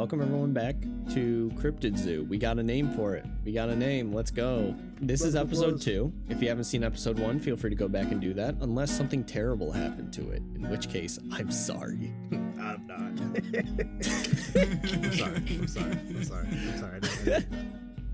welcome everyone back to Cryptid Zoo. We got a name for it. We got a name. Let's go. This is episode 2. If you haven't seen episode 1, feel free to go back and do that, unless something terrible happened to it, in which case, I'm sorry. I'm not. I'm sorry.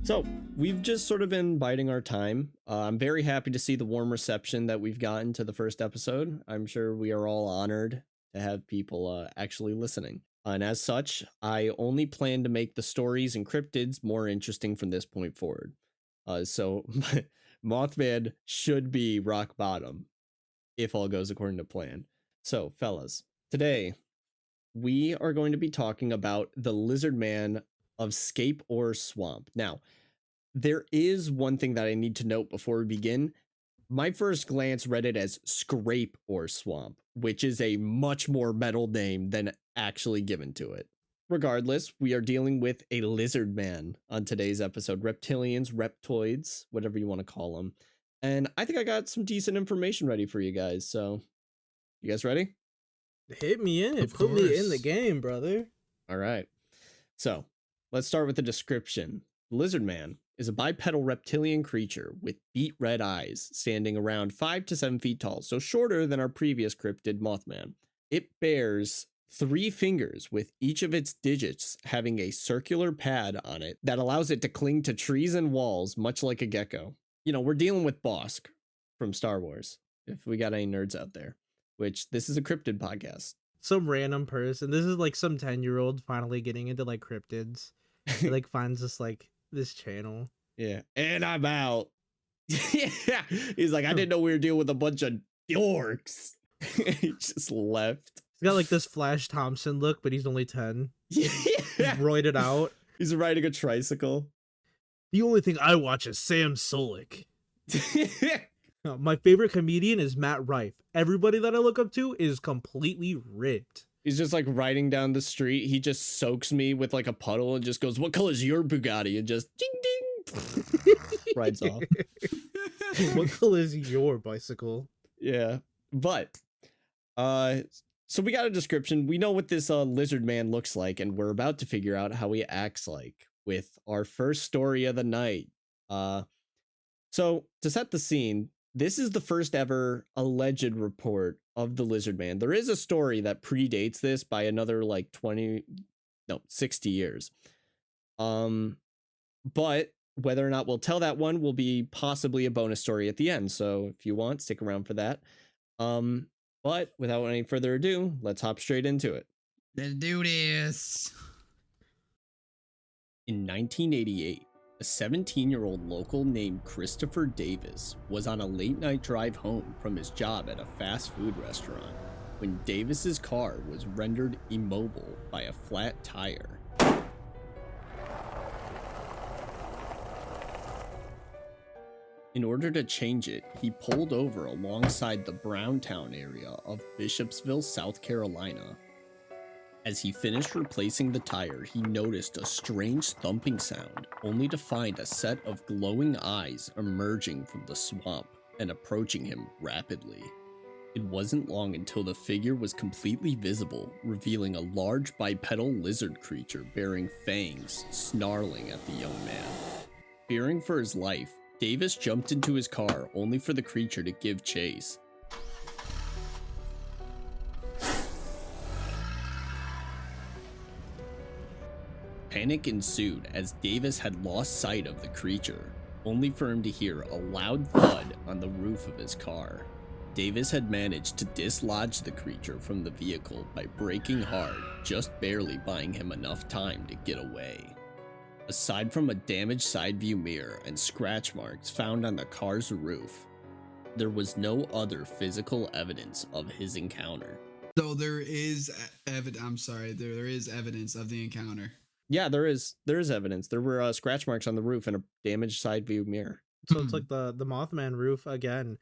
So, we've just sort of been biding our time. I'm very happy to see the warm reception that we've gotten to the first episode. I'm sure we are all honored to have people actually listening. And as such, I only plan to make the stories and cryptids more interesting from this point forward. So Mothman should be rock bottom if all goes according to plan. So, fellas, today we are going to be talking about the Lizardman of Scape Ore Swamp. Now, there is one thing that I need to note before we begin. My first glance read it as Scape Ore Swamp, which is a much more metal name than actually given to it. Regardless, we are dealing with a lizard man on today's episode. Reptilians, reptoids, whatever you want to call them. And I think I got some decent information ready for you guys. So, you guys ready? Hit me in it. Put me in the game, brother. All right. So, let's start with the description. Lizard man is a bipedal reptilian creature with beet red eyes, standing around 5 to 7 feet tall, so shorter than our previous cryptid Mothman. It bears 3 fingers, with each of its digits having a circular pad on it that allows it to cling to trees and walls, much like a gecko. You know, we're dealing with Bosk from Star Wars, if we got any nerds out there, which this is a cryptid podcast. Some random person. This is like some 10-year-old finally getting into like cryptids. He like finds this channel. Yeah. And I'm out. Yeah. He's like, I didn't know we were dealing with a bunch of dorks. He just left. He's got like this Flash Thompson look, but he's only 10. Yeah. He's roided out. He's riding a tricycle. The only thing I watch is Sam Solik. My favorite comedian is Matt Rife. Everybody that I look up to is completely ripped. He's just like riding down the street. He just soaks me with like a puddle and just goes, "What color is your Bugatti?" And just ding ding rides off. What color is your bicycle? Yeah. But so we got a description. We know what this lizard man looks like, and we're about to figure out how he acts like with our first story of the night. So to set the scene, this is the first ever alleged report of the lizard man. There is a story that predates this by another like 60 years. But whether or not we'll tell that one will be possibly a bonus story at the end. So if you want, stick around for that. But without any further ado, let's hop straight into it. Let's do this. In 1988, a 17-year-old local named Christopher Davis was on a late-night drive home from his job at a fast food restaurant when Davis's car was rendered immobile by a flat tire. In order to change it, he pulled over alongside the Browntown area of Bishopsville, South Carolina. As he finished replacing the tire, he noticed a strange thumping sound, only to find a set of glowing eyes emerging from the swamp and approaching him rapidly. It wasn't long until the figure was completely visible, revealing a large bipedal lizard creature bearing fangs, snarling at the young man. Fearing for his life, Davis jumped into his car only for the creature to give chase. Panic ensued as Davis had lost sight of the creature, only for him to hear a loud thud on the roof of his car. Davis had managed to dislodge the creature from the vehicle by braking hard, just barely buying him enough time to get away. Aside from a damaged side view mirror and scratch marks found on the car's roof, there was no other physical evidence of his encounter. So there is there is evidence of the encounter. Yeah, there is evidence. There were scratch marks on the roof and a damaged side view mirror. So it's like the Mothman roof again.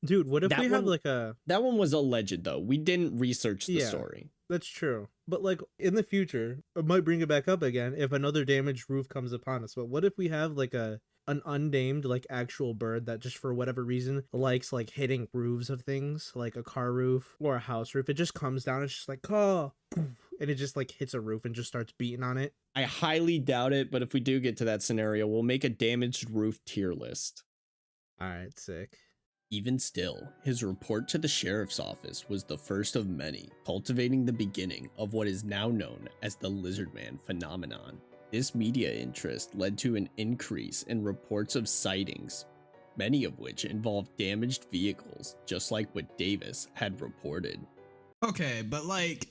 Dude, what if we have like a... That one was alleged, though. We didn't research the story. That's true. But like in the future, I might bring it back up again if another damaged roof comes upon us. But what if we have like an unnamed like actual bird that just for whatever reason likes like hitting roofs of things, like a car roof or a house roof? It just comes down, it's just like, oh, and it just like hits a roof and just starts beating on it? I highly doubt it, but if we do get to that scenario, we'll make a damaged roof tier list. All right, sick. Even still, his report to the sheriff's office was the first of many, cultivating the beginning of what is now known as the Lizardman phenomenon. This media interest led to an increase in reports of sightings, many of which involved damaged vehicles, just like what Davis had reported. Okay, but like,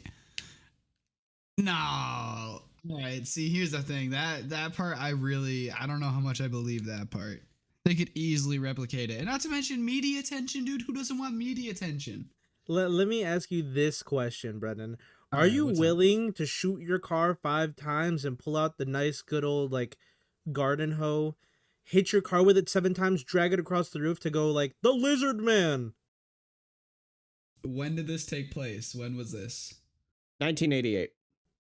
no. All right, see, here's the thing. That part, I don't know how much I believe that part. They could easily replicate it. And not to mention media attention, dude. Who doesn't want media attention? Let me ask you this question, Brendan. All Are right, you what's up? willing to shoot your car 5 times and pull out the nice good old like garden hoe, hit your car with it 7 times, drag it across the roof to go like the Lizard Man? When did this take place? When was this? 1988.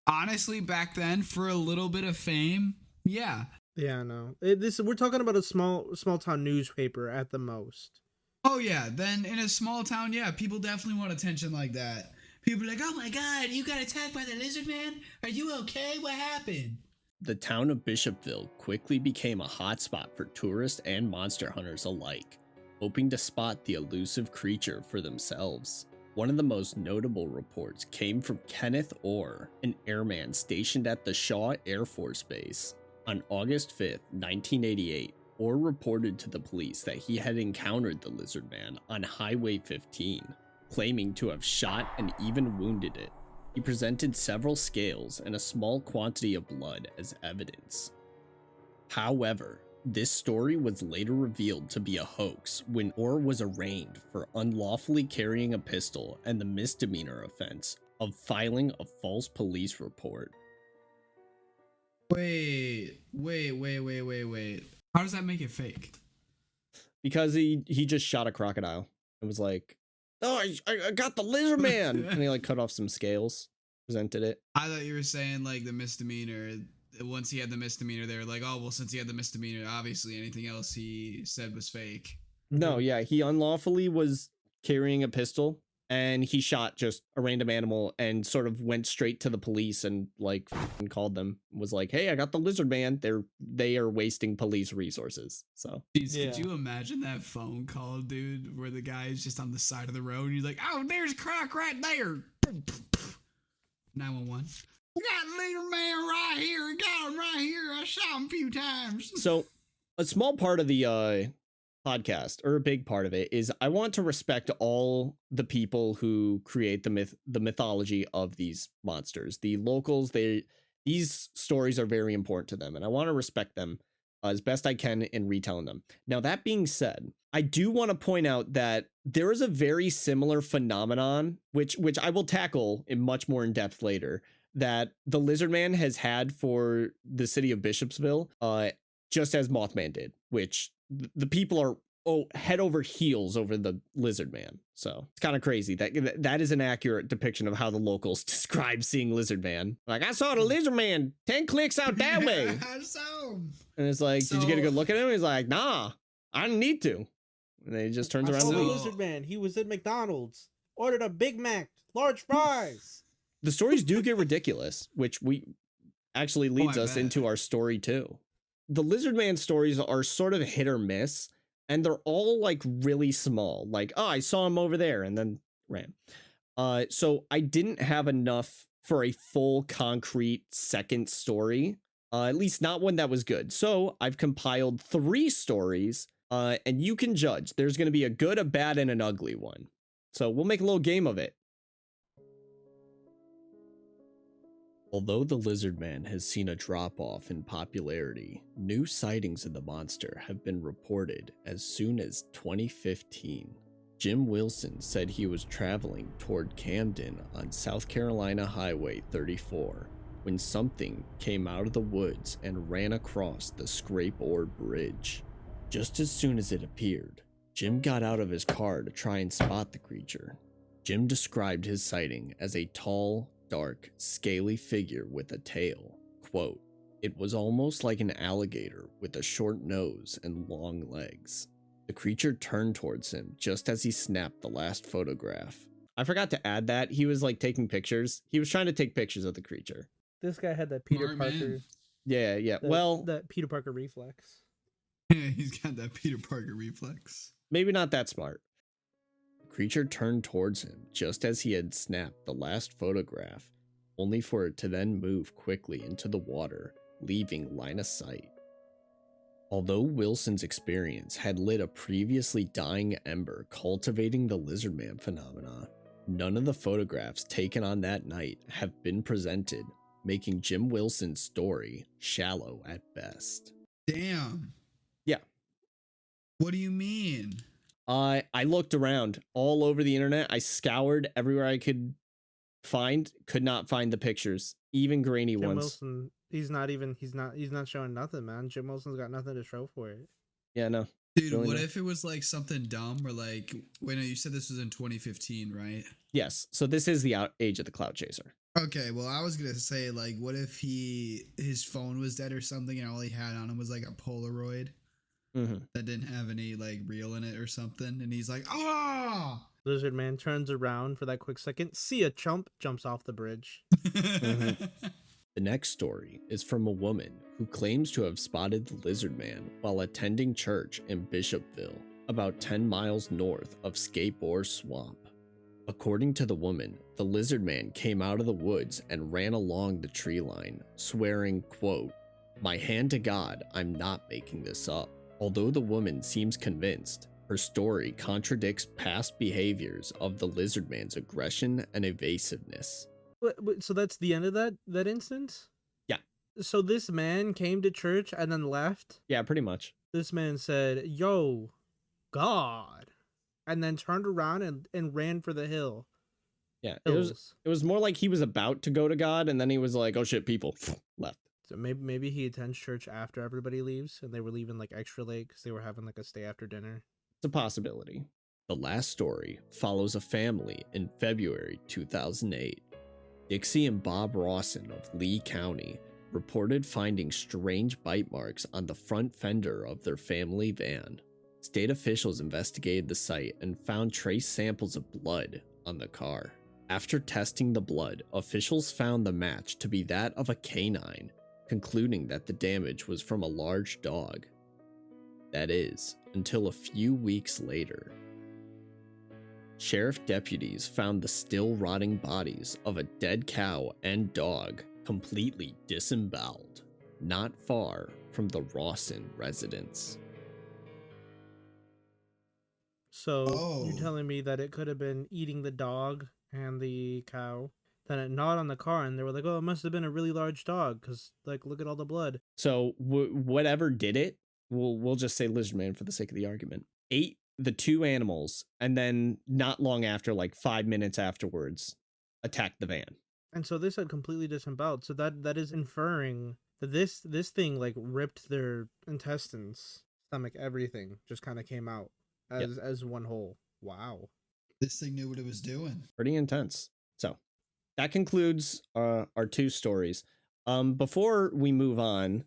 Honestly, back then, for a little bit of fame, yeah. Yeah, no. We're talking about a small town newspaper at the most. Oh yeah, then in a small town, yeah, people definitely want attention like that. People are like, oh my god, you got attacked by the lizard man? Are you okay? What happened? The town of Bishopville quickly became a hotspot for tourists and monster hunters alike, hoping to spot the elusive creature for themselves. One of the most notable reports came from Kenneth Orr, an airman stationed at the Shaw Air Force Base. On August 5th, 1988, Orr reported to the police that he had encountered the Lizard Man on Highway 15, claiming to have shot and even wounded it. He presented several scales and a small quantity of blood as evidence. However, this story was later revealed to be a hoax when Orr was arraigned for unlawfully carrying a pistol and the misdemeanor offense of filing a false police report. Wait. How does that make it fake? Because he just shot a crocodile and was like, oh, I got the Lizard Man! And he like cut off some scales, presented it. I thought you were saying like the misdemeanor. Once he had the misdemeanor, they were like, oh, well, since he had the misdemeanor, obviously anything else he said was fake. No, yeah, he unlawfully was carrying a pistol and he shot just a random animal and sort of went straight to the police and like called them, was like, hey, I got the Lizard Man. They are wasting police resources. So Jeez, yeah. Could you imagine that phone call, dude, where the guy is just on the side of the road and he's like, oh, there's Croc right there. 911. We got Lizard Man right here. We got him right here. I shot him a few times. So a small part of the podcast, or a big part of it, is I want to respect all the people who create the mythology of these monsters. The locals, these stories are very important to them, and I want to respect them as best I can in retelling them. Now, that being said, I do want to point out that there is a very similar phenomenon, which I will tackle in much more in depth later, that the Lizard Man has had for the city of Bishopsville, just as Mothman did, which the people are head over heels over the Lizard Man. So it's kind of crazy that is an accurate depiction of how the locals describe seeing Lizard Man. Like, I saw the Lizard Man 10 clicks out that way. And it's like, did you get a good look at him? He's like, nah, I didn't need to. And then he just turns around. I saw the Lizard Man. He was at McDonald's. Ordered a Big Mac, large fries. The stories do get ridiculous, which actually leads us into our story too. The Lizard Man stories are sort of hit or miss, and they're all like really small. Like, oh, I saw him over there and then ran. So I didn't have enough for a full concrete second story, at least not one that was good. So I've compiled 3 stories, and you can judge. There's going to be a good, a bad, and an ugly one. So we'll make a little game of it. Although the Lizard Man has seen a drop-off in popularity, new sightings of the monster have been reported as soon as 2015. Jim Wilson said he was traveling toward Camden on South Carolina Highway 34 when something came out of the woods and ran across the Scape Ore Bridge. Just as soon as it appeared, Jim got out of his car to try and spot the creature. Jim described his sighting as a tall, dark, scaly figure with a tail. Quote, it was almost like an alligator with a short nose and long legs. The creature turned towards him just as he snapped the last photograph. I forgot to add that. He was like taking pictures. He was trying to take pictures of the creature. This guy had that Peter Smart Parker. man. Yeah, yeah. Well, that Peter Parker reflex. Yeah, he's got that Peter Parker reflex. maybe not that smart. The creature turned towards him just as he had snapped the last photograph, only for it to then move quickly into the water, leaving line of sight. Although Wilson's experience had lit a previously dying ember cultivating the Lizardman phenomena, none of the photographs taken on that night have been presented, making Jim Wilson's story shallow at best. Damn. Yeah. What do you mean? I looked around all over the internet. I scoured everywhere I could not find the pictures, even grainy Jim ones. Wilson, he's not showing nothing, man. Jim Wilson's got nothing to show for it. Yeah, no. Dude, Really what not. if it was like something dumb or like, wait, no, you said this was in 2015, right? Yes. So this is the age of the cloud chaser. Okay, well, I was gonna say, like, what if his phone was dead or something and all he had on him was like a Polaroid that didn't have any like reel in it or something, and he's like, ah! Lizard Man turns around for that quick second. See a chump, jumps off the bridge. The next story is from a woman who claims to have spotted the Lizard Man while attending church in Bishopville, about 10 miles north of Scape Ore Swamp. According to the woman, the Lizard Man came out of the woods and ran along the tree line, swearing, quote, "My hand to God, I'm not making this up." Although the woman seems convinced, her story contradicts past behaviors of the Lizard Man's aggression and evasiveness. So that's the end of that instance? Yeah. So this man came to church and then left? Yeah, pretty much. This man said, yo, God, and then turned around and ran for the hill. Yeah, Hills. it was more like he was about to go to God, and then he was like, oh shit, people, left. So maybe he attends church after everybody leaves, and they were leaving like extra late because they were having like a stay after dinner. It's a possibility. The last story follows a family in February 2008. Dixie and Bob Rawson of Lee County reported finding strange bite marks on the front fender of their family van. State officials investigated the site and found trace samples of blood on the car. After testing the blood, officials found the match to be that of a canine, concluding that the damage was from a large dog. That is, until a few weeks later. Sheriff deputies found the still rotting bodies of a dead cow and dog completely disemboweled, not far from the Rawson residence. So you're telling me that it could have been eating the dog and the cow, then it gnawed on the car, and they were like, oh, it must have been a really large dog, because, like, look at all the blood. So whatever did it, we'll just say Lizardman for the sake of the argument, ate the two animals, and then not long after, like 5 minutes afterwards, attacked the van. And so this had completely disemboweled. So that is inferring that this thing like ripped their intestines, stomach, everything just kind of came out as one whole. Wow. This thing knew what it was doing. Pretty intense. So that concludes our two stories. Before we move on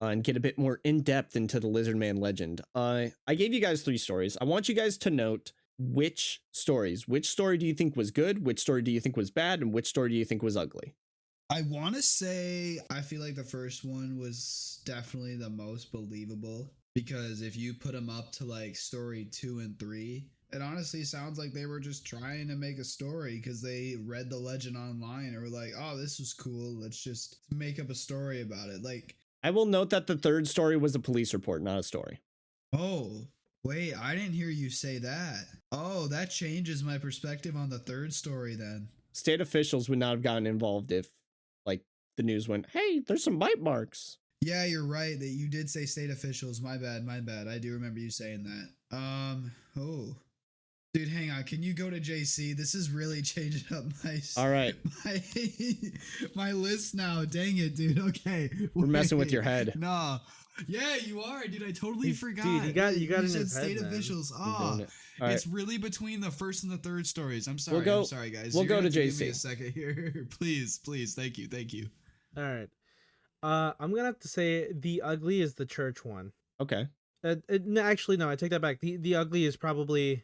and get a bit more in depth into the Lizardman legend, I gave you guys 3 stories. I want you guys to note which story do you think was good, which story do you think was bad, and which story do you think was ugly? I want to say I feel like the first one was definitely the most believable, because if you put them up to like story 2 and 3, it honestly sounds like they were just trying to make a story because they read the legend online and were like, oh, this was cool, let's just make up a story about it. Like, I will note that the 3rd story was a police report, not a story. Oh, wait, I didn't hear you say that. Oh, that changes my perspective on the 3rd story then. State officials would not have gotten involved if, like, the news went, hey, there's some bite marks. Yeah, you're right that you did say state officials. My bad. I do remember you saying that. Oh. Dude, hang on. Can you go to JC? This is really changing up All right. my list now. Dang it, dude. Okay. We're messing with your head. No. Yeah, you are, dude. I totally forgot. Dude, you got it in said his state head, officials. Oh, it's really between the 1st and the 3rd stories. I'm sorry. I'm sorry, guys. We'll go to JC. Give me a second here. Please. Thank you. All right. I'm gonna have to say the ugly is the church one. Okay. Actually, no, I take that back. The ugly is probably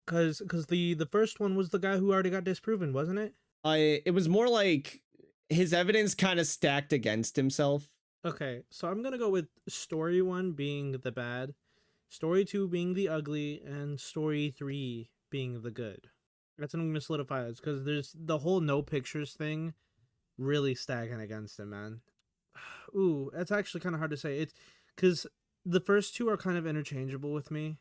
Because the first one was the guy who already got disproven, wasn't it? It was more like his evidence kind of stacked against himself. Okay, so I'm gonna go with story 1 being the bad, story 2 being the ugly, and story 3 being the good. That's what I'm gonna solidify as, because there's the whole no pictures thing really stacking against him, man. Ooh, that's actually kind of hard to say. It's because the first two are kind of interchangeable with me.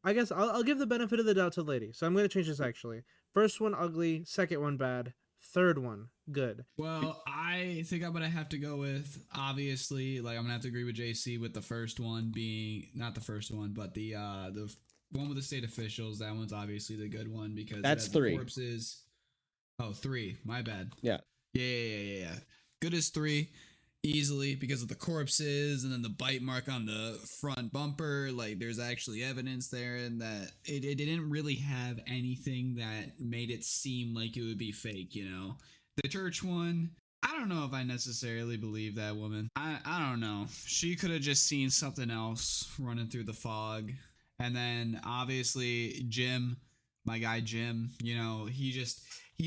I guess I'll give the benefit of the doubt to the lady. So I'm going to change this actually. First one ugly, second one bad, third one good. Well, I think I'm gonna have to go with, obviously, like I'm gonna have to agree with JC with the first one being not the first one, but the one with the state officials. That one's obviously the good one because That's it has 3. the corpses. Oh, 3. My bad. Yeah. Yeah. Good as 3. Easily because of the corpses and then the bite mark on the front bumper. Like there's actually evidence there, and that it didn't really have anything that made it seem like it would be fake, you know. The church one, I don't know if I necessarily believe that woman. I don't know. She could have just seen something else running through the fog. And then obviously Jim, my guy Jim, you know, he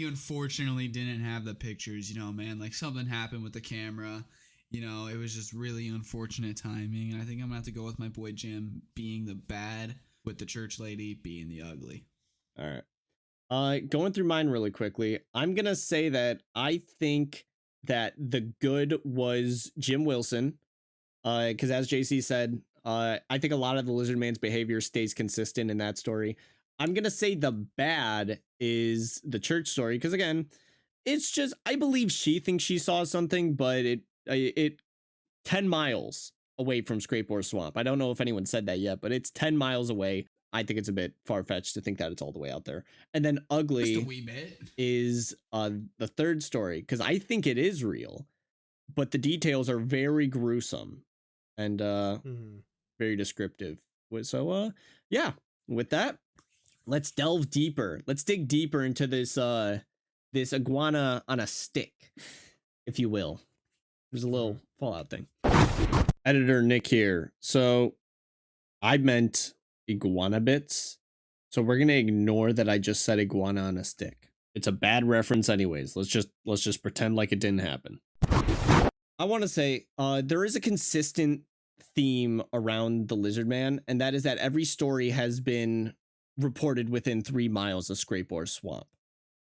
unfortunately didn't have the pictures, you know, man. Like something happened with the camera. You know, it was just really unfortunate timing. And I think I'm gonna have to go with my boy Jim being the bad, with the church lady being the ugly. All right. Going through mine really quickly, I'm gonna say that I think that the good was Jim Wilson. Because as JC said, I think a lot of the lizard man's behavior stays consistent in that story. I'm gonna say the bad is the church story, because again, it's just I believe she thinks she saw something, but it 10 miles away from Scape Ore Swamp. I don't know if anyone said that yet, but it's 10 miles away. I think it's a bit far-fetched to think that it's all the way out there. And then ugly Just a wee bit. is the third story, because I think it is real, but the details are very gruesome and very descriptive. So yeah, with that, let's delve deeper. Let's dig deeper into this this iguana on a stick, if you will. There's a little Fallout thing. Editor Nick here. So I meant iguana bits. So we're gonna ignore that I just said iguana on a stick. It's a bad reference anyways. Let's just pretend like it didn't happen. I want to say there is a consistent theme around the lizard man, and that is that every story has been reported within 3 miles of Scape Ore Swamp.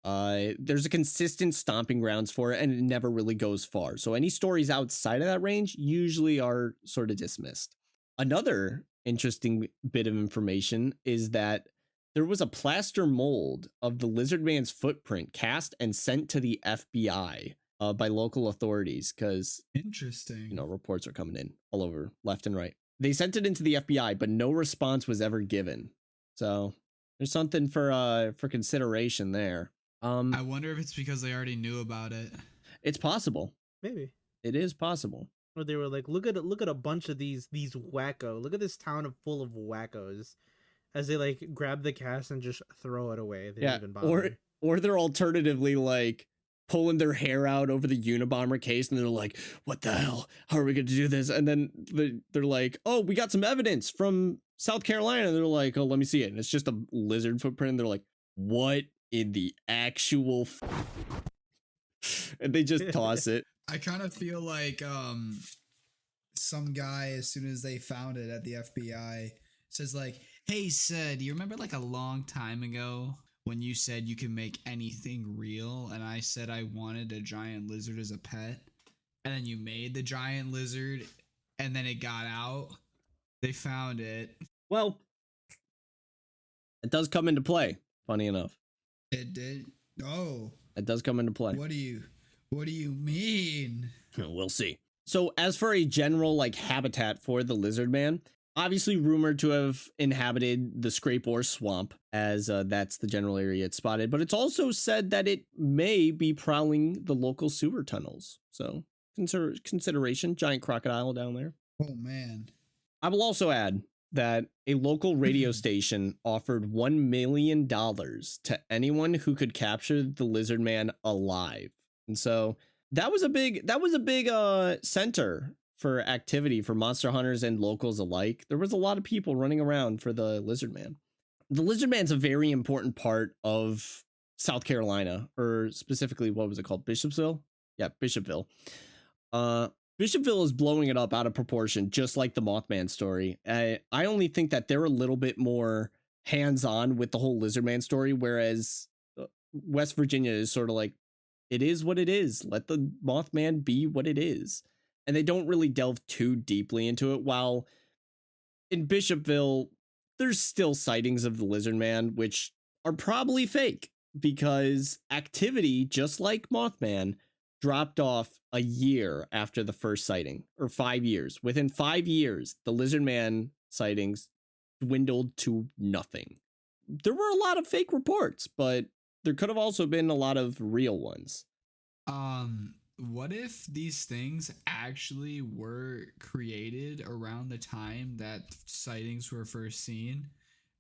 There's a consistent stomping grounds for it, and it never really goes far. So any stories outside of that range usually are sort of dismissed. Another interesting bit of information is that there was a plaster mold of the lizard man's footprint cast and sent to the FBI by local authorities, because Interesting. you know, reports are coming in all over left and right. They sent it into the FBI, but no response was ever given. So there's something for consideration there. I wonder if it's because they already knew about it. It's possible. Maybe It is possible. or they were like, look at a bunch of these wacko. Look at this town full of wackos, as they like grab the cast and just throw it away. They Yeah, didn't even bother. or they're alternatively like pulling their hair out over the Unabomber case, and they're like, what the hell? How are we going to do this? And then they're like, oh, we got some evidence from South Carolina. And they're like, oh, let me see it. And it's just a lizard footprint. And they're like, what in the actual and they just toss it. I kind of feel like some guy, as soon as they found it at the FBI, says like, hey, do you remember like a long time ago when you said you can make anything real, and I said I wanted a giant lizard as a pet, and then you made the giant lizard, and then it got out? They found it. Well, it does come into play, funny enough. It did? Oh. It does come into play. What do you mean? We'll see. So as for a general like habitat for the lizard man, obviously rumored to have inhabited the Scape Ore Swamp, as that's the general area it's spotted, but it's also said that it may be prowling the local sewer tunnels. So consideration, giant crocodile down there. Oh man. I will also add that a local radio station offered $1 million to anyone who could capture the lizard man alive. And so that was a big center for activity for monster hunters and locals alike. There was a lot of people running around for the lizard man. the Lizardman's a very important part of South Carolina, or specifically, what was it called? Bishopsville? Yeah, Bishopville. Bishopville is blowing it up out of proportion, just like the Mothman story. I only think that they're a little bit more hands-on with the whole Lizardman story, whereas West Virginia is sort of like, it is what it is. Let the Mothman be what it is. And they don't really delve too deeply into it, while in Bishopville, there's still sightings of the Lizardman, which are probably fake, because activity, just like Mothman, dropped off a year after the first sighting, or 5 years. Within 5 years, the Lizardman sightings dwindled to nothing. There were a lot of fake reports, but there could have also been a lot of real ones. What if these things actually were created around the time that sightings were first seen?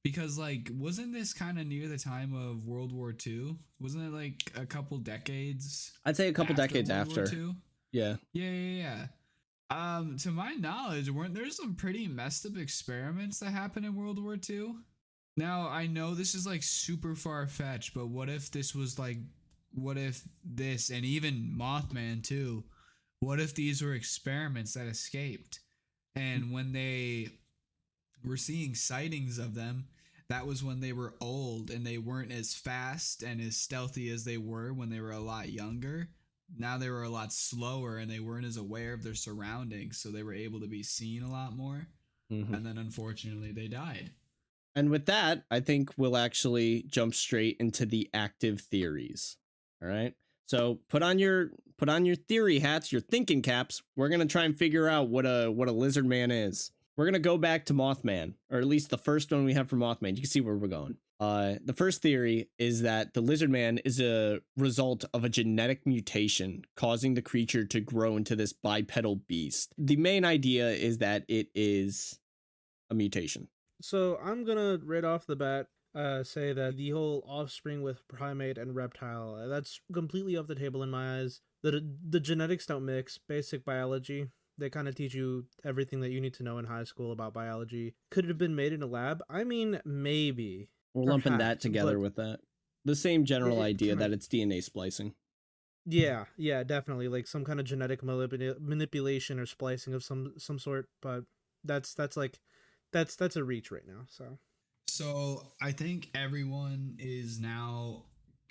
Because, like, wasn't this kind of near the time of World War II? Wasn't it like a couple decades? I'd say a couple decades after. Yeah. Yeah. To my knowledge, weren't there some pretty messed up experiments that happened in World War II? Now, I know this is like super far-fetched, but what if this was like, what if this, and even Mothman too, what if these were experiments that escaped? And when they were seeing sightings of them, that was when they were old and they weren't as fast and as stealthy as they were when they were a lot younger. Now they were a lot slower and they weren't as aware of their surroundings, so they were able to be seen a lot more. Mm-hmm. And then unfortunately they died. And with that, I think we'll actually jump straight into the active theories. All right. So put on your theory hats, your thinking caps. We're gonna try and figure out what a Lizardman is. We're gonna go back to Mothman, or at least the first one we have for Mothman. You can see where we're going. The first theory is that the Lizardman is a result of a genetic mutation causing the creature to grow into this bipedal beast. The main idea is that it is a mutation. So I'm gonna right off the bat say that the whole offspring with primate and reptile, that's completely off the table in my eyes. The genetics don't mix. Basic biology, they kind of teach you everything that you need to know in high school about biology. Could it have been made in a lab? I mean, maybe. We're lumping that together with that. The same general idea that it's DNA splicing. Yeah, definitely. Like some kind of genetic manipulation or splicing of some sort, but that's a reach right now. So I think everyone is now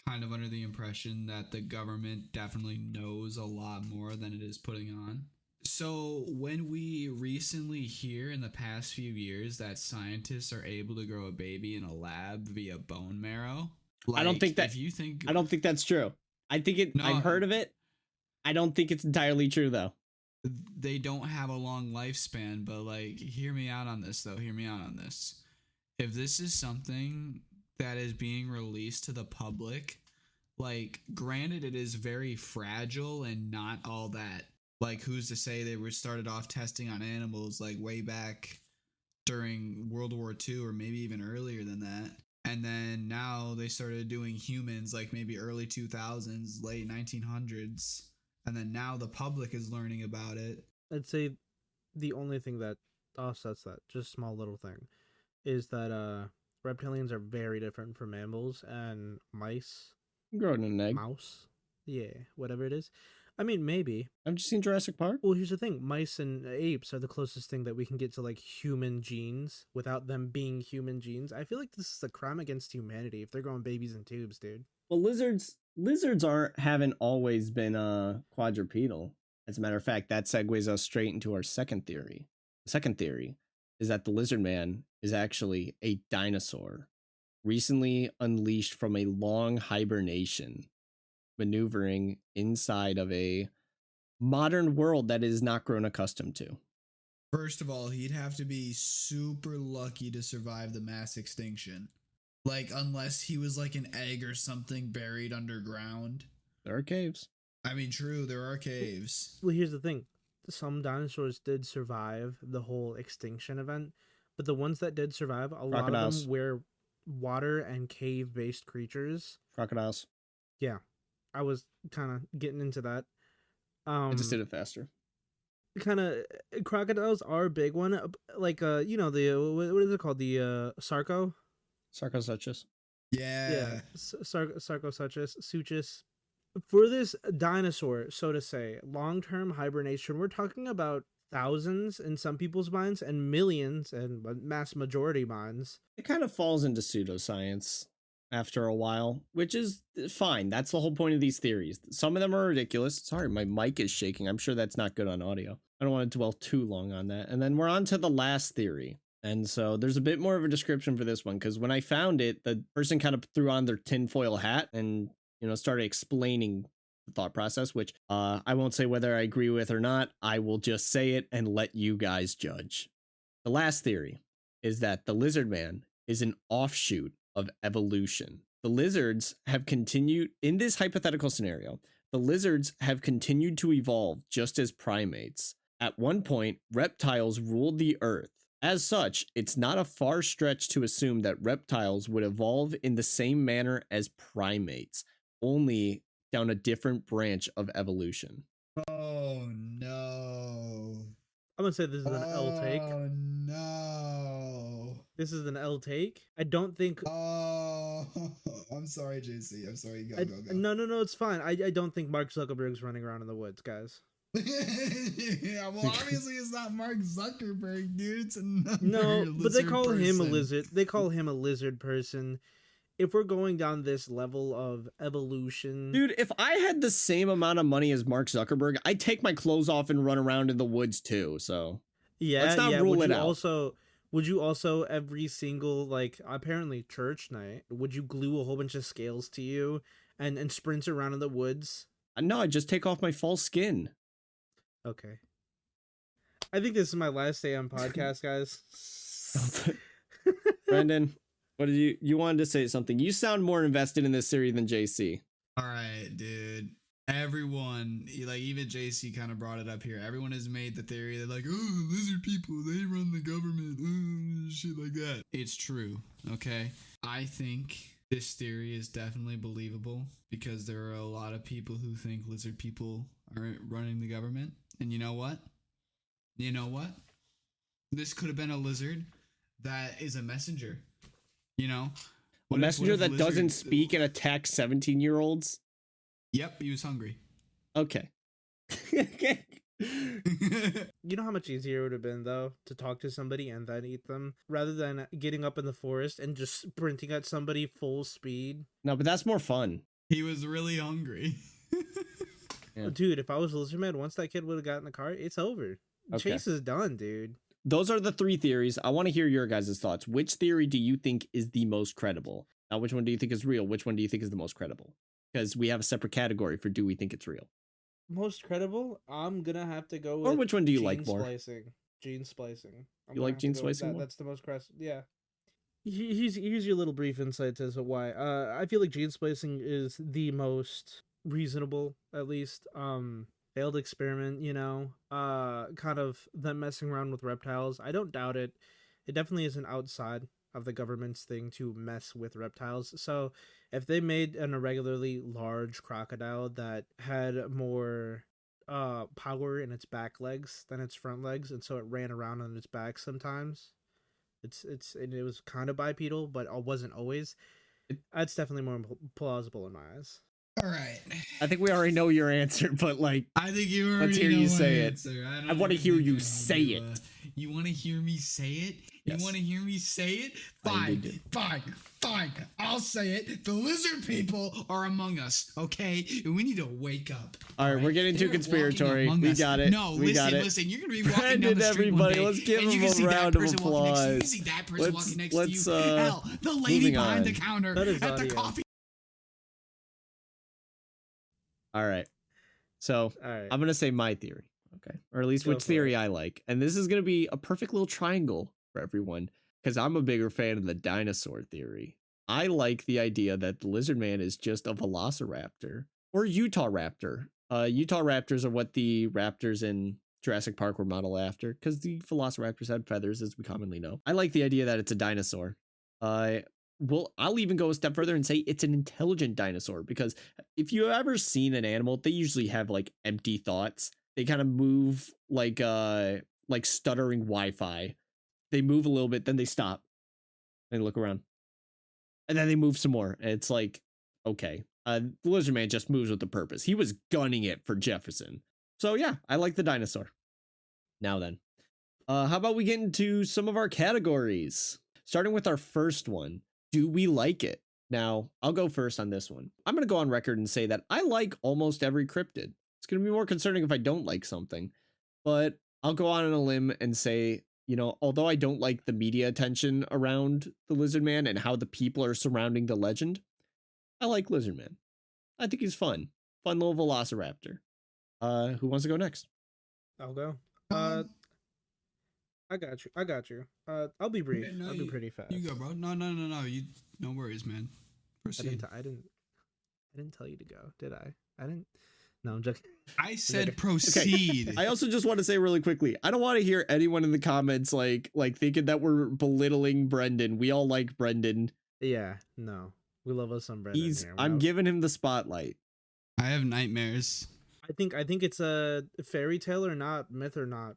kind of under the impression that the government definitely knows a lot more than it is putting on. So when we recently hear in the past few years that scientists are able to grow a baby in a lab via bone marrow, I don't think that's true. I've heard of it. I don't think it's entirely true though. They don't have a long lifespan, but like, hear me out on this. If this is something that is being released to the public, like, granted, it is very fragile and not all that. Like, who's to say they were started off testing on animals like way back during World War II or maybe even earlier than that. And then now they started doing humans like maybe early 2000s, late 1900s. And then now the public is learning about it. I'd say the only thing that offsets that, just small little thing, is that reptilians are very different from mammals and mice. Growing an egg. Mouse. Yeah, whatever it is. I mean, maybe. I've just seen Jurassic Park. Well, here's the thing. Mice and apes are the closest thing that we can get to, like, human genes without them being human genes. I feel like this is a crime against humanity if they're growing babies in tubes, dude. Well, lizards haven't always been quadrupedal. As a matter of fact, that segues us straight into our second theory. The second theory is that the Lizardman is actually a dinosaur, recently unleashed from a long hibernation, maneuvering inside of a modern world that is not grown accustomed to. First of all, he'd have to be super lucky to survive the mass extinction. Like, unless he was like an egg or something buried underground. There are caves. I mean, true, there are caves. Well, here's the thing. Some dinosaurs did survive the whole extinction event, but the ones that did survive, a lot of them were water and cave-based creatures. Crocodiles. Yeah. I was kind of getting into that. I just did it faster. Kind of, crocodiles are a big one. Like, the, what is it called? The Sarco? Sarcosuchus. Yeah. Sarcosuchus. For this dinosaur, so to say, long-term hibernation, we're talking about thousands in some people's minds and millions and mass majority minds. It kind of falls into pseudoscience after a while, which is fine. That's the whole point of these theories. Some of them are ridiculous. Sorry, my mic is shaking. I'm sure that's not good on audio. I don't want to dwell too long on that. And then we're on to the last theory. And so there's a bit more of a description for this one, because when I found it, the person kind of threw on their tinfoil hat and, started explaining the thought process, which I won't say whether I agree with or not. I will just say it and let you guys judge. The last theory is that the Lizardman is an offshoot of evolution. The lizards have continued, in this hypothetical scenario, the lizards have continued to evolve just as primates. At one point, reptiles ruled the earth. As such, it's not a far stretch to assume that reptiles would evolve in the same manner as primates, only down a different branch of evolution. Oh no. I'm gonna say this is an L take. Oh no. This is an L take. I don't think. Oh, I'm sorry, JC. I'm sorry. Go. No, it's fine. I don't think Mark Zuckerberg's running around in the woods, guys. Yeah, well, obviously it's not Mark Zuckerberg, dude. It's another no, but they call him a person. lizard. They call him a lizard person. If we're going down this level of evolution, dude, if I had the same amount of money as Mark Zuckerberg, I'd take my clothes off and run around in the woods too. So yeah, let's not rule it out. Would you also every single apparently church night, would you glue a whole bunch of scales to you and sprint around in the woods? No, I'd just take off my false skin. Okay. I think this is my last day on podcast, guys. Brendan, what did you wanted to say something? You sound more invested in this series than JC. All right, dude. Everyone, even JC kind of brought it up here. Everyone has made the theory that lizard people, they run the government, shit like that. It's true, okay? I think this theory is definitely believable because there are a lot of people who think lizard people are running the government. And you know what? This could have been a lizard that is a messenger. A messenger that doesn't speak and attack 17-year-olds? Yep, he was hungry. Okay. You know how much easier it would have been, though, to talk to somebody and then eat them, rather than getting up in the forest and just sprinting at somebody full speed? No, but that's more fun. He was really hungry. Yeah. Dude, if I was Lizardman, once that kid would have gotten in the car, it's over. Okay. Chase is done, dude. Those are the three theories. I want to hear your guys' thoughts. Which theory do you think is the most credible? Now, which one do you think is real? Which one do you think is the most credible? Because we have a separate category for do we think it's real? Most credible? I'm going to have to go with or which one do you like more? Gene splicing. You like gene splicing more? That's the most credible. Yeah. Here's your little brief insight as to why. I feel like gene splicing is the most reasonable, at least. Failed experiment, kind of them messing around with reptiles. I don't doubt it. It definitely isn't outside of the government's thing to mess with reptiles. So if they made an irregularly large crocodile that had more power in its back legs than its front legs, and so it ran around on its back sometimes, and it was kind of bipedal, but it wasn't always, that's definitely more plausible in my eyes. All right. I think we already know your answer, but I think you already let's hear know you say answer. I want to hear you say it. You want to hear me say it? Yes. You want to hear me say it? Fine. I'll say it. The lizard people are among us, okay? And we need to wake up. All right, we're getting too conspiratory. We got it. No, listen. You're going to be walking Brendan, down the street everybody, one day, let's give and you him can see a that round of person walking next to you. You applause. can see that person walking next to you. Hell, the lady moving behind on. the counter That is at the audio. coffee. All right. So I'm going to say my theory. Okay. Or at least Go which for theory it. I like. And this is going to be a perfect little triangle for everyone because I'm a bigger fan of the dinosaur theory. I like the idea that the Lizardman is just a velociraptor or Utah raptor. Utah raptors are what the raptors in Jurassic Park were modeled after because the velociraptors had feathers, as we commonly know. I like the idea that it's a dinosaur. Well, I'll even go a step further and say it's an intelligent dinosaur because if you've ever seen an animal, they usually have empty thoughts. They kind of move like stuttering Wi-Fi. They move a little bit, then they stop and look around. and then they move some more. And it's like, okay, the Lizardman just moves with a purpose. He was gunning it for Jefferson. So yeah, I like the dinosaur. Now then, how about we get into some of our categories? Starting with our first one, do we like it? Now, I'll go first on this one. I'm going to go on record and say that I like almost every cryptid. It's going to be more concerning if I don't like something, but I'll go on a limb and say, you know, although I don't like the media attention around the Lizardman and how the people are surrounding the legend, I like Lizardman. I think he's fun. Fun little velociraptor. Who wants to go next? I'll go. I got you. I'll be brief. No, I'll be pretty fast. You go, bro. No. You, no worries, man. Proceed. I didn't tell you to go, did I? I didn't. No, I'm joking. I said proceed. Okay. I also just want to say really quickly, I don't want to hear anyone in the comments like thinking that we're belittling Brendan. We all like Brendan. Yeah, no. We love us some Brendan here. I'm giving him the spotlight. I have nightmares. I think it's a fairy tale or not, myth or not.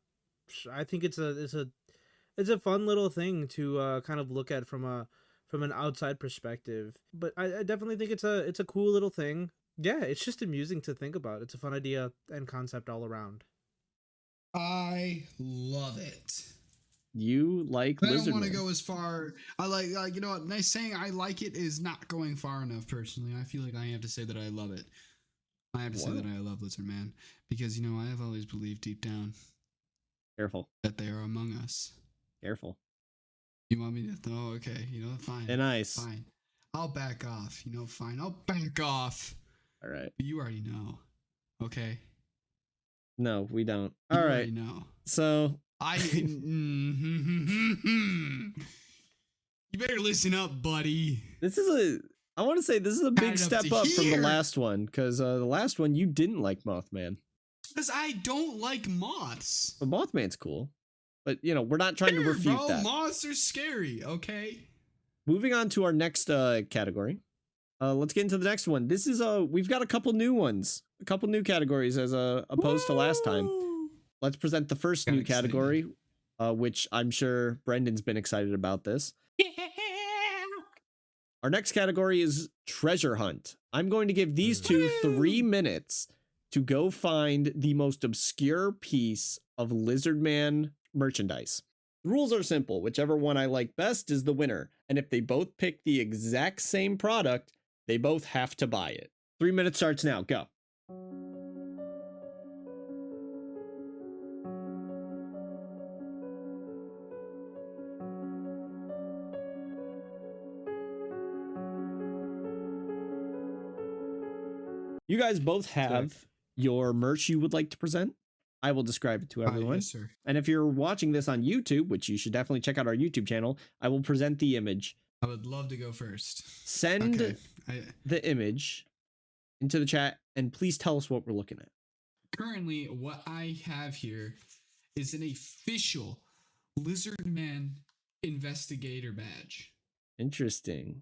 I think it's a fun little thing to kind of look at from an outside perspective. But I definitely think it's a cool little thing. Yeah, it's just amusing to think about. It's a fun idea and concept all around. I love it. You like Lizardman. I don't want to go as far. I like you know what? Nice saying I like it is not going far enough. Personally, I feel like I have to say that I love it. I have to say that I love Lizardman because you know I have always believed deep down. Careful. That they are among us. Careful. You want me to? Oh, okay. You know, fine. And nice. Fine. I'll back off. You know, fine. I'll back off. All right. You already know. Okay. No, we don't. You All right. already know. So you better listen up, buddy. I want to say this is a big step up from the last one because the last one you didn't like Mothman. Because I don't like moths. But Mothman's cool. But you know, we're not trying to refute that. Moths are scary. Okay. Moving on to our next category. Let's get into the next one. This is we've got a couple new ones, a couple new categories as opposed to last time. Let's present the first new category, which I'm sure Brendan's been excited about this. Yeah. Our next category is treasure hunt. I'm going to give these two 3 minutes to go find the most obscure piece of Lizardman merchandise. The rules are simple. Whichever one I like best is the winner. And if they both pick the exact same product, they both have to buy it. 3 minutes starts now. Go. You guys both have your merch you would like to present. I will describe it to everyone. Yes, sir. And if you're watching this on YouTube, which you should definitely check out our YouTube channel, I will present the image. I would love to go first. Send the image into the chat and please tell us what we're looking at. Currently, what I have here is an official Lizardman investigator badge. Interesting.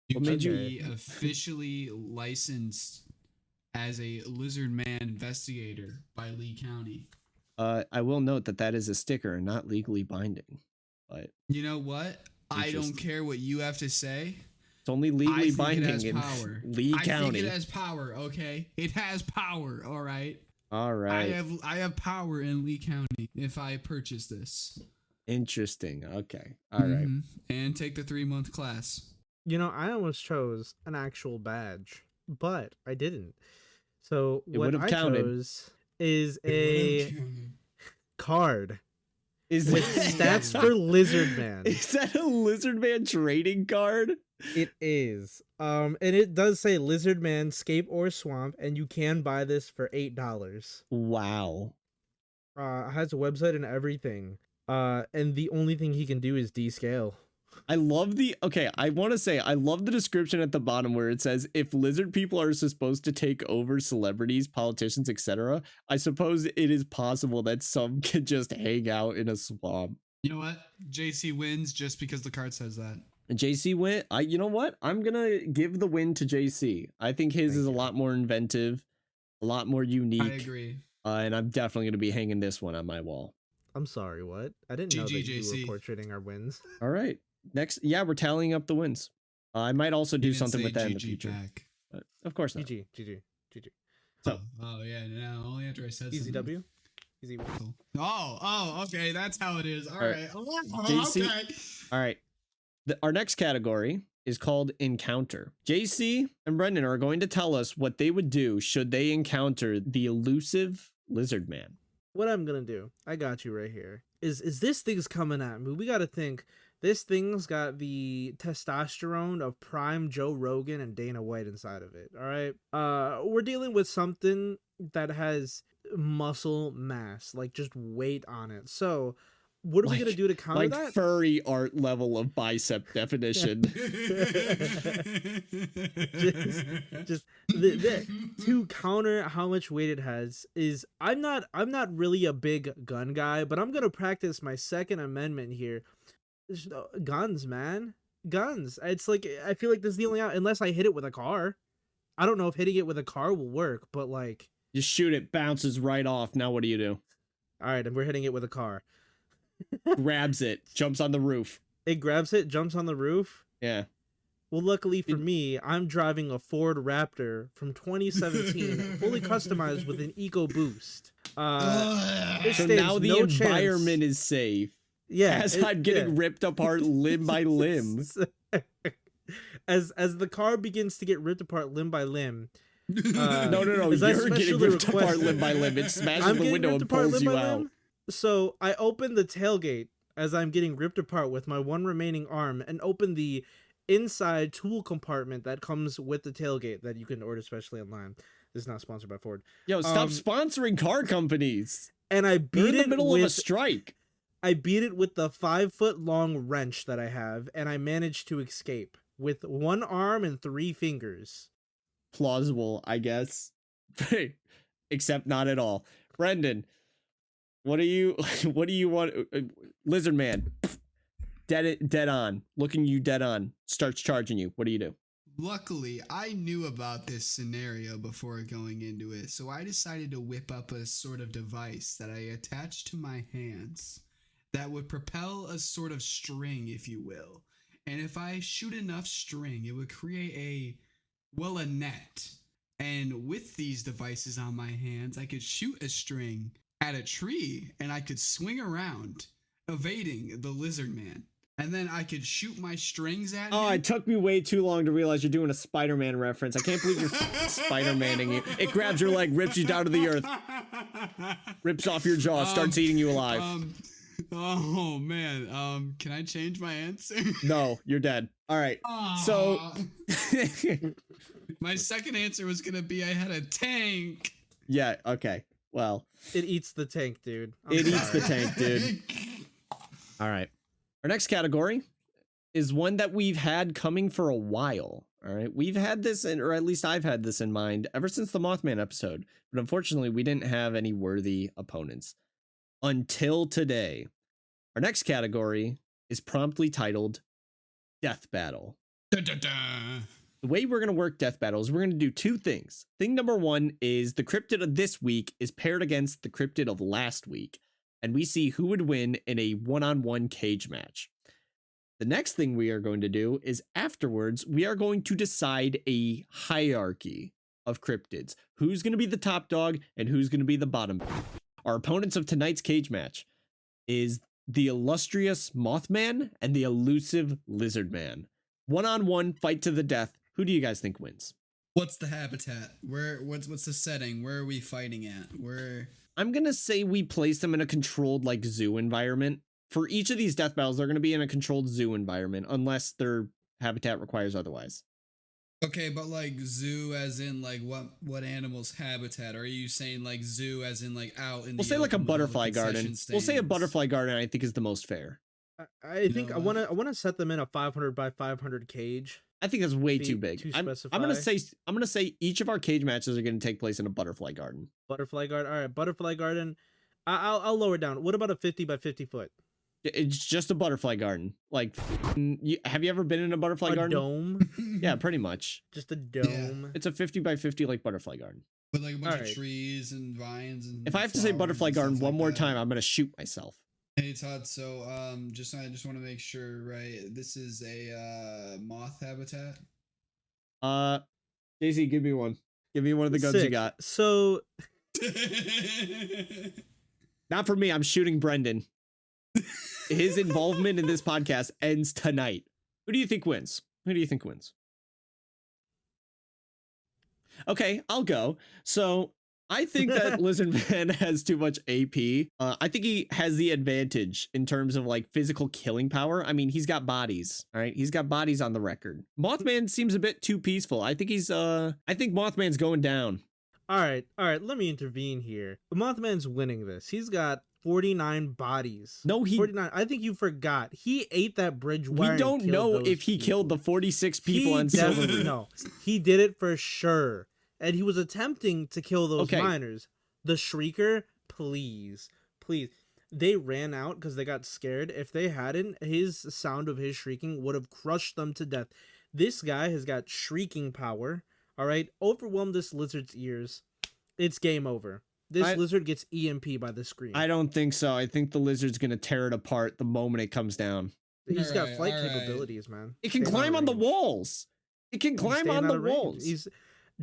You can be officially licensed as a Lizardman investigator by Lee County. I will note that is a sticker and not legally binding. But you know what? I don't care what you have to say. It's only legally binding in Lee County. I think it has power, okay? It has power, all right? All right. I have power in Lee County if I purchase this. Interesting. Okay. All right. And take the 3-month class. You know, I almost chose an actual badge, but I didn't. So what I chose is a card. Is with stats for Lizardman. Is that a Lizardman trading card? It is. And it does say Lizardman Scape Ore Swamp, and you can buy this for $8. Wow. It has a website and everything. And the only thing he can do is descale. I love I want to say I love the description at the bottom where it says if lizard people are supposed to take over celebrities, politicians, etc., I suppose it is possible that some can just hang out in a swamp. You know what? JC wins just because the card says that. JC win. You know what? I'm gonna give the win to JC. I think his is a lot more inventive, a lot more unique. I agree. And I'm definitely gonna be hanging this one on my wall. I'm sorry, what? I didn't know that you were portraiting our wins. All right. Next, we're tallying up the wins. I might also do You didn't something say with that in the GG future. back. But of course not. GG. So, Oh yeah, no, only after I said Easy something. W. Easy W. Cool. Oh, okay, that's how it is. All right. JC, Okay. all right. Our next category is called Encounter. JC and Brendan are going to tell us what they would do should they encounter the elusive Lizardman. What I'm gonna do, I got you right here. Is this thing's coming at me? We gotta think. This thing's got the testosterone of prime Joe Rogan and Dana White inside of it. All right. We're dealing with something that has muscle mass, like just weight on it. So, what are we gonna do to counter that? Furry art level of bicep definition. just to counter how much weight it has is I'm not really a big gun guy, but I'm gonna practice my Second Amendment here. Guns, man, guns. It's like I feel like this is the only out unless I hit it with a car. I don't know if hitting it with a car will work, but like you shoot it, bounces right off. Now what do you do? All right, and we're hitting it with a car. Grabs it, jumps on the roof. It grabs it, jumps on the roof. Yeah. Well, luckily for me, I'm driving a Ford Raptor from 2017, fully customized with an EcoBoost. So now the environment is safe. Yeah, as I'm getting ripped apart limb by limb. As the car begins to get ripped apart limb by limb. No, you're getting ripped apart limb by limb. It smashes the window and pulls you out. So I open the tailgate as I'm getting ripped apart with my one remaining arm and open the inside tool compartment that comes with the tailgate that you can order specially online. This is not sponsored by Ford. Yo, stop sponsoring car companies. And I beat it in the middle of a strike. I beat it with the 5-foot-long wrench that I have, and I managed to escape with one arm and 3 fingers. Plausible, I guess. Except not at all. Brendan, what do you want? Lizardman, dead on, looking you dead on, starts charging you. What do you do? Luckily, I knew about this scenario before going into it, so I decided to whip up a sort of device that I attached to my hands that would propel a sort of string, if you will. And if I shoot enough string, it would create a net. And with these devices on my hands, I could shoot a string at a tree and I could swing around, evading the Lizardman. And then I could shoot my strings at him. Oh, it took me way too long to realize you're doing a Spider-Man reference. I can't believe you're Spider-Maning it. It grabs your leg, rips you down to the earth, rips off your jaw, starts eating you alive. Oh man, can I change my answer? No, you're dead. All right. So my second answer was gonna be I had a tank. Yeah, okay. Well, it eats the tank, dude. Eats the tank, dude. All right. Our next category is one that we've had coming for a while. All right. We've had this or at least I've had this in mind ever since the Mothman episode, but unfortunately we didn't have any worthy opponents until today. Our next category is promptly titled Death Battle. Da, da, da. The way we're going to work Death Battle is we're going to do 2 things. Thing number 1 is the cryptid of this week is paired against the cryptid of last week, and we see who would win in a one-on-one cage match. The next thing we are going to do is afterwards, we are going to decide a hierarchy of cryptids. Who's going to be the top dog and who's going to be the bottom. Our opponents of tonight's cage match is the illustrious Mothman and the elusive Lizardman. One-on-one fight to the death. Who do you guys think wins? What's the habitat? What's the setting? Where are we fighting at? I'm gonna say we place them in a controlled like zoo environment. For each of these death battles, they're gonna be in a controlled zoo environment unless their habitat requires otherwise. Okay, but like zoo as in like what animal's habitat? Are you saying like zoo as in like out in? We'll say like a butterfly garden. We'll say a butterfly garden. I think is the most fair. I think I want to set them in a 500 by 500 cage. I think that's way too big. I'm gonna say each of our cage matches are gonna take place in a butterfly garden. Butterfly garden. All right, butterfly garden. I'll lower it down. What about a 50 by 50 foot? It's just a butterfly garden. Like, have you ever been in a butterfly garden? Dome. Yeah, pretty much. Just a dome. Yeah. It's a 50 by 50 like butterfly garden. With like a bunch of trees and vines and. If I have to say butterfly garden one more time, I'm gonna shoot myself. Hey Todd, so I just want to make sure, right? This is a moth habitat? JC, give me one. Give me one of the guns you got. So Not for me. I'm shooting Brendan. His involvement in this podcast ends tonight. Who do you think wins? Who do you think wins? Okay, I'll go. So I think that Lizardman has too much AP. I think he has the advantage in terms of like physical killing power. I mean, he's got bodies, all right? He's got bodies on the record. Mothman seems a bit too peaceful. I think I think Mothman's going down. All right, let me intervene here. Mothman's winning this. He's got 49 bodies. No, 49. I think you forgot. He ate that bridge wire. We don't know if he killed the 46 people on Silver. No, he did it for sure. And he was attempting to kill those miners. The Shrieker, please. They ran out because they got scared. If they hadn't, his sound of his shrieking would have crushed them to death. This guy has got shrieking power. All right, overwhelm this lizard's ears. It's game over. This lizard gets EMP by the scream. I don't think so. I think the lizard's going to tear it apart the moment it comes down. He's got flight capabilities, man. It can climb on the walls. It can climb on the walls.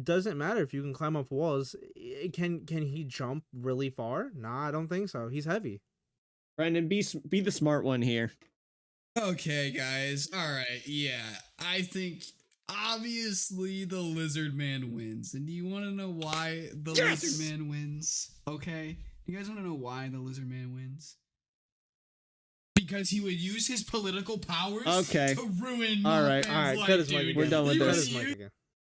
Doesn't matter if you can climb off walls. Can he jump really far? Nah, I don't think so. He's heavy. Brendan, be the smart one here. Okay, guys. All right. Yeah, I think obviously the Lizardman wins. And do you want to know why the Lizardman wins? Okay. You guys want to know why the Lizardman wins? Because he would use his political powers to ruin Mothman's life, dude. We're done with this.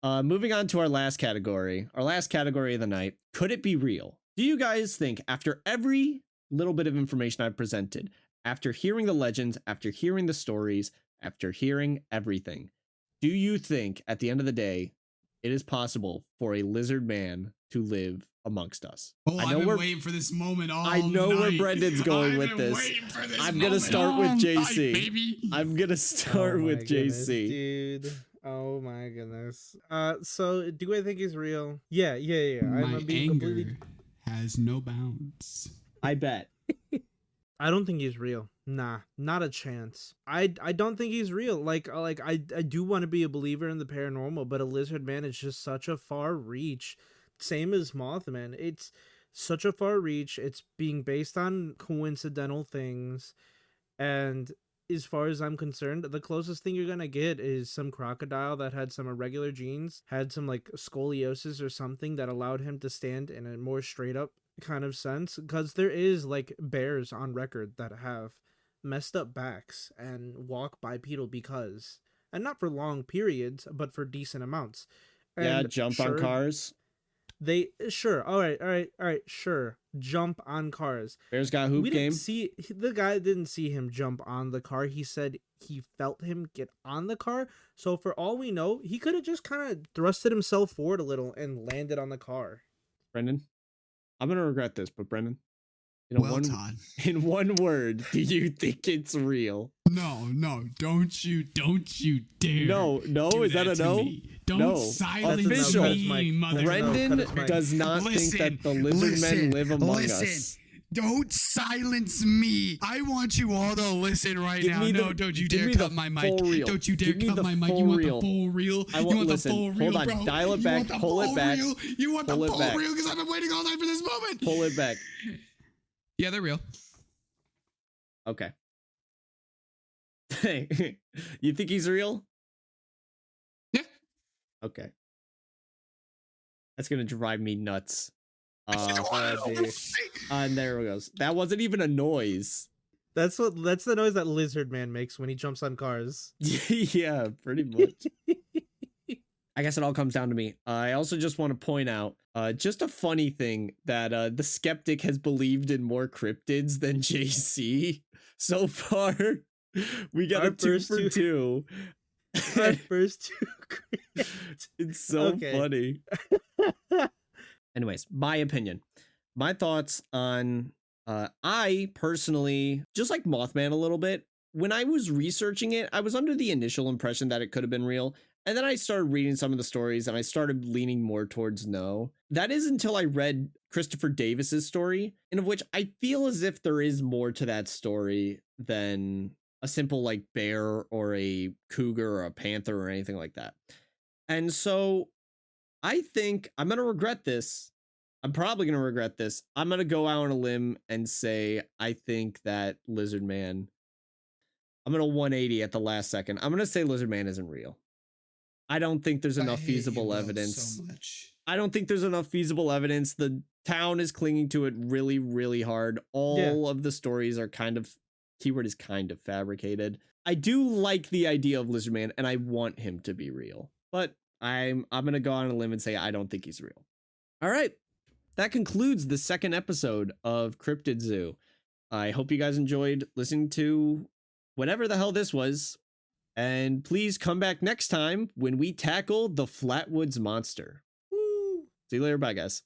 Moving on to our last category of the night. Could it be real? Do you guys think after every little bit of information I've presented, after hearing the legends, after hearing the stories, after hearing everything, do you think at the end of the day, it is possible for a lizard man to live amongst us? Oh, I've been waiting for this moment all night. I know where Brendan's going with this. I'm going to start with JC. I'm going to start with JC. Dude. Oh my goodness. So do I think he's real? Yeah. My anger has no bounds. I bet. I don't think he's real. Nah, not a chance. I don't think he's real. Like I do want to be a believer in the paranormal, but a lizard man is just such a far reach. Same as Mothman. It's such a far reach. It's being based on coincidental things, and as far as I'm concerned, the closest thing you're gonna get is some crocodile that had some irregular genes, had some like scoliosis or something that allowed him to stand in a more straight up kind of sense. Because there is like bears on record that have messed up backs and walk bipedal because, and not for long periods, but for decent amounts. And jump on cars. All right, sure. Jump on cars. Bears got hoop game. The guy didn't see him jump on the car. He said he felt him get on the car. So for all we know, he could have just kind of thrusted himself forward a little and landed on the car. Brendan, I'm gonna regret this, but Brendan, Todd. In one word, do you think it's real? No, don't you dare. No, is that a no? Don't silence me, mother. Brendan does not think that the lizard men live among us. Don't silence me. I want you all to listen right now. No, don't you dare cut my mic. Don't you dare cut my mic. You want the full reel? You want the full reel, bro? Hold on, dial it back, pull it back. You want the full reel because I've been waiting all night for this moment. Pull it back. Yeah, they're real. Okay. You think he's real? Yeah. Okay. That's gonna drive me nuts. And there it goes. That wasn't even a noise. That's the noise that lizard man makes when he jumps on cars. Yeah, pretty much. I guess it all comes down to me. I also just want to point out just a funny thing that the skeptic has believed in more cryptids than JC so far. We got a 2 for 2. Our first 2. It's so funny. Anyways, my opinion, my thoughts on I personally, just like Mothman a little bit, when I was researching it, I was under the initial impression that it could have been real. And then I started reading some of the stories and I started leaning more towards no. That is until I read Christopher Davis's story, in of which I feel as if there is more to that story than a simple like bear or a cougar or a panther or anything like that. And so I think I'm going to regret this. I'm probably going to regret this. I'm going to go out on a limb and say I think that Lizardman, I'm going to 180 at the last second. I'm going to say Lizardman isn't real. I don't think there's enough feasible evidence. So much. I don't think there's enough feasible evidence. The town is clinging to it really, really hard. All of the stories are kind of, keyword is kind of fabricated. I do like the idea of Lizardman and I want him to be real, but I'm going to go on a limb and say I don't think he's real. All right. That concludes the second episode of Cryptid Zoo. I hope you guys enjoyed listening to whatever the hell this was. And please come back next time when we tackle the Flatwoods Monster. Woo! See you later. Bye, guys.